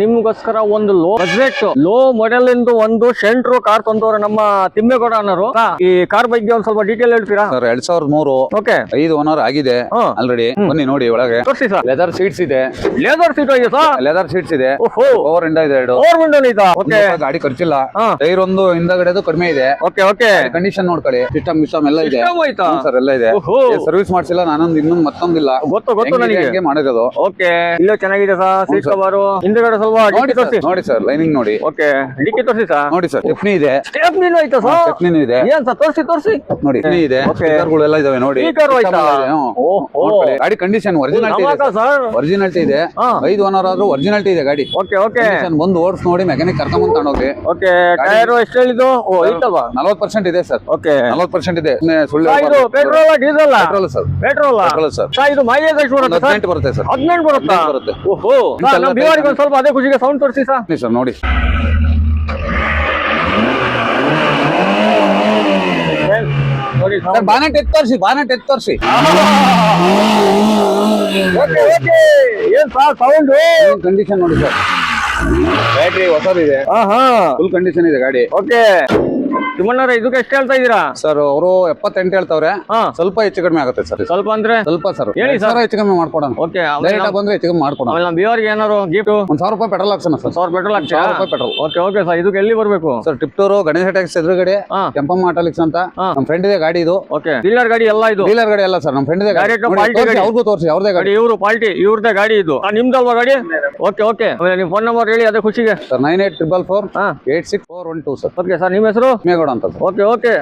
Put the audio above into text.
ನಿಮ್ಗೋಸ್ಕರ ಒಂದು low budget low model ಇಂದು ಒಂದು ಸೆಂಟ್ರೋ ಕಾರ್ ತಂದವ್ರೆ ನಮ್ಮ ತಿಮ್ಮೇಗೌಡ ಅನ್ನೋರು. ಈ ಕಾರ್ ಬಗ್ಗೆ ಒಂದ್ ಸ್ವಲ್ಪ ಡೀಟೇಲ್ ಹೇಳ್ತೀರಾ ಸರ್? 2003 ಓಕೆ 5 ಓನರ್ ಆಗಿದೆ ಆಲ್ರೆಡಿ. ಬನ್ನಿ ನೋಡಿ ಒಳಗೆ. ತೋರಿಸಿ ಸರ್. ಲೆದರ್ ಸೀಟ್ಸ್ ಇದೆ. ಲೇದರ್ ಸೀಟ್ ಇದೆ ಸರ್. ಲೆದರ್ ಸೀಟ್ಸ್ ಇದೆ. ಓಹೋ, ಪವರ್ ಇಂಡ ಇದೆ 2. ಪವರ್ ವಿಂಡೋ ಐತಾ? ಓಕೆ, ಗಾಡಿ ಖರ್ಚಿಲ್ಲ. ಟೈರ್ ಒಂದು ಹಿಂದಗಡೆದು ಕಡಿಮೆ ಇದೆ. Okay okay. ಕಂಡೀಷನ್ ನೋಡ್ಕೊಳ್ಳಿ. ಸಿಸ್ಟಮ್ ಎಲ್ಲ ಇದೆ ಸರ್, ಎಲ್ಲ ಇದೆ. ಓಹೋ, ಸರ್ವಿಸ್ ಮಾಡ್ಸಿಲ್ಲ, ಇನ್ನೊಂದು ಮತ್ತೊಂದಿಲ್ಲ. ಗೊತ್ತು ನನಗೆ ಮಾಡಿರೋದು. ಓಕೆ, ಇಲ್ಲೋ ಚೆನ್ನಾಗಿದೆ ಸರ್. ಸೀಟ್ ಕವರು ಹಿಂದಗಡೆ ಸ್ವಲ್ಪ ನೋಡಿ ತೋರಿಸಿ. ನೋಡಿ ಸರ್, ಲೈನಿಂಗ್ ನೋಡಿ. ಓಕೆ, ಡಿಕ್ಕಿ ತೋರಿಸಿ ಸರ್. ನೋಡಿ ಸರ್, ಸ್ಟೆಪ್ನಿ ಇದೆ. ಸ್ಟೆಪ್ನಿನೂ ಐತಾ ಸರ್? ಸ್ಟೆಪ್ನಿ ಇದೆ. ಏನ್ ಸರ್? ತೋರಿಸಿ ನೋಡಿ, ಸ್ಟೆಪ್ನಿ ಇದೆ. ಸ್ಪೀಕರ್ಗಳೆಲ್ಲ ಇದಾವೆ ನೋಡಿ. ಸ್ಪೀಕರ್ ಐತಾ? ನೋಡ್ಕೊಳ್ಳಿ. ಗಾಡಿ ಕಂಡೀಷನ್ ಒರಿಜಿನಾಲಿಟಿ ಇದೆ ಸರ್. ಒರಿಜಿನಾಲಿಟಿ ಇದೆ. 5 ಓನರ್ ಆದ್ರೂ ಒರಿಜಿನಾಲಿಟಿ ಇದೆ ಗಾಡಿ. Okay okay. ಬಂದು ಓಡಿಸ್ ನೋಡಿ, ಮೆಕ್ಯಾನಿಕ್ ಕರ್ಕೊಂಡ್ ತಗೊಂಡೋಗಿ. ಓಕೆ, ಟೈರ್ ಎಷ್ಟು ಹೇಳಿದ್ದು? ಓ, ಐತಲ್ವಾ? 40% ಇದೆ ಸರ್. ಓಕೆ, 40% ಇದೆ. ಸುಳ್ಳು ಇದು petrol diesel? Petrol sir. Petrol sir. ಇದು ಮೈಲೇಜ್ ಎಷ್ಟು ಬರುತ್ತೆ ಸರ್? 18 ಬರುತ್ತೆ ಸರ್. 18 ಬರುತ್ತಾ? ಬರುತ್ತೆ. ಓಹೋ, ನಮ್ಮ ಬಿವಾರಿಗೆ ಒಂದು ಸ್ವಲ್ಪ ಅದೇ ಖುಷಿಗೆ ಸೌಂಡ್ ತೋರಿಸಿ ಸರ್. ಸರ್ ನೋಡಿ. ನೋಡಿ ಸರ್, ಬಾನೆಟ್ ಎತ್ತಿ ತೋರಿಸಿ. Okay okay. ಏನ್ ಸರ್ ಸೌಂಡ್? ಕಂಡೀಷನ್ ನೋಡಿ ಸರ್. ಬ್ಯಾಟ್ರಿ ಹೊಸದಿದೆ. ಫುಲ್ ಕಂಡೀಷನ್ ಇದೆ ಗಾಡಿ. ಓಕೆ, ತಿಮ್ಮಣ್ಣವ್ರೆ ಇದಕ್ಕೆ ಎಷ್ಟು ಹೇಳ್ತಾ ಇದೀರಾ ಸರ್? ಅವರು 78 ಹೇಳ್ತಾವ್ರೆ. ಸ್ವಲ್ಪ ಹೆಚ್ಚು ಕಡಿಮೆ ಆಗುತ್ತೆ ಸರ್. ಸ್ವಲ್ಪ ಅಂದ್ರೆ ಸ್ವಲ್ಪ ಸರ್. ಹೇಳಿ ಸರ್. ಹೆಚ್ಚು ಕಡಿಮೆ ಮಾಡ್ಕೊಡೋಣ. ಓಕೆ, ಡೈರೆಕ್ಟ್ ಆಗಿ ಬಂದ್ರೆ ಹೆಚ್ಚು ಕಡಿಮೆ ಮಾಡ್ಕೊಡೋಣ. ಆಮೇಲೆ ನಮ್ಮ ಬಿವಾರಿಗೆ ಏನಾರು ಗಿಫ್ಟ್ ₹1,000 ಪೆಟ್ರೋಲ್ ಹಾಕ್ಸೋಣ ಸರ್. 1000 ಪೆಟ್ರೋಲ್ ಹಾಕ್ತೀರಾ? 1000 ಪೆಟ್ರೋಲ್. Okay okay sir. ಇದಕ್ಕೆ ಎಲ್ಲಿ ಬರ್ಬೇಕು ಸರ್? ಟಿಪ್ಟೂರು ಗಣೇಶ ಟ್ಯಾಕ್ಸ್ ಎದುರುಗಡೆ ಕೆಂಪಮ್ಮ ಆಟೋಲಿಕ್ಸ್ ಅಂತ ನಮ್ಮ ಫ್ರೆಂಡ್ ಇದೆ ಗಾಡಿ. ಇದು ಓಕೆ, ಡೀಲರ್ ಗಾಡಿ ಎಲ್ಲ ಇದು? ಡೀಲರ್ ಗಾಡಿ ಅಲ್ಲ ಸರ್, ನಮ್ಮ ಫ್ರೆಂಡ್ ಇದೆ ಗಾಡಿ. ಅವ್ರಿಗೂ ತೋರಿಸಿ, ಅವ್ರದೇ ಗಾಡಿ. ಇವರು ಪಾರ್ಟಿ, ಇವ್ರದೇ ಗಾಡಿ ಇದು. ನಿಮ್ದಲ್ವಾ ಗಾಡಿ? Okay okay. ಆಮೇಲೆ ನಿಮ್ಮ ಫೋನ್ ನಂಬರ್ ಹೇಳಿ ಅದೇ ಖುಷಿಗೆ ಸರ್. 9844486412 ಸರ್. ಓಕೆ ಸರ್, ನಿಮ್ಮ ಹೆಸರು? ಮೇಗೌಡ ಅಂತ ಸರ್. Okay okay.